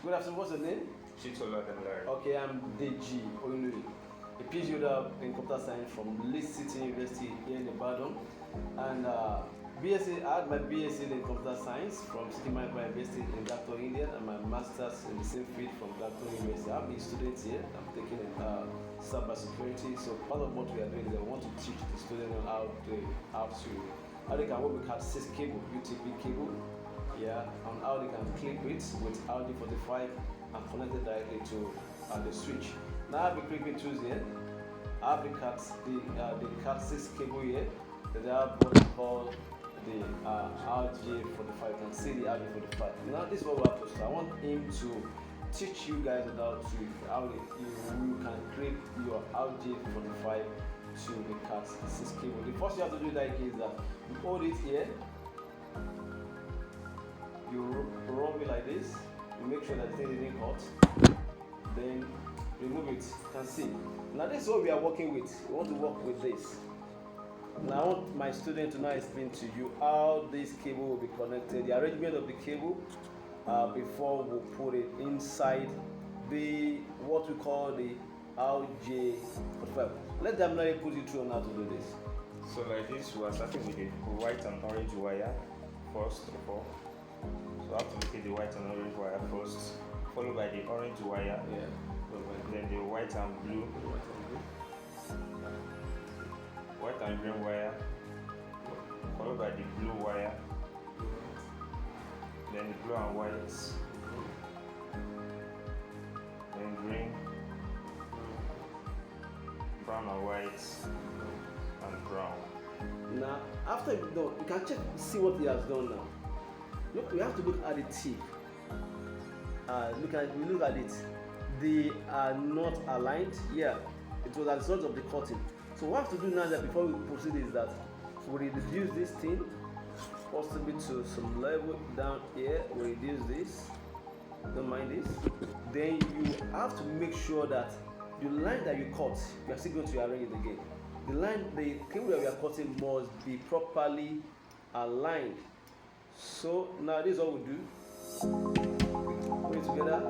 Good afternoon, what's your name? Okay, I'm Deji Oyunuri, a PhD holder in computer science from Lee City University here in Ibadan. And BSc, I had my BSc in computer science from City Micro University in Dr. India, and my master's in the same field from Dr. University. I'm a student here. I'm taking cyber security. So part of what we are doing is I want to teach the students on how they can work with Cat6 cable, UTP cable, yeah, on how they can clip it with Rj45 and connect it directly to the switch. Now I have the clipping tools here. I have the Cat6 cable here. Then I have what we call the Rj45. You can see the Rj45. Now this is what we have to start. I want him to teach you guys about how you can clip your Rj45 to the Cat6 cable. The first you have to do like is that you hold it here. You rub it like this. You make sure that the thing isn't hot. Then remove it. You can see. Now this is what we are working with. We want to work with this. Now I want my student to now explain to you how this cable will be connected, the arrangement of the cable before we put it inside the what we call the Rj45. Let them know put you through on how to do this. So like this, we are starting with the white and orange wire first of all. So I have to locate the white and orange wire first, followed by the orange wire, then the white and blue, white and green wire, followed by the blue wire, then the blue and white, then green, brown and white, and brown. Now after you've done, you can see what he has done now. Look, we have to look at the tip. Look at it. They are not aligned. Yeah, it was as a result of the cutting. So what we have to do now that before we proceed is that we reduce this thing possibly to some level down here. We reduce this. Don't mind this. Then you have to make sure that the line that you cut, you are still going to arrange it again. The cable that we are cutting must be properly aligned. So now this is what we do. Put it together.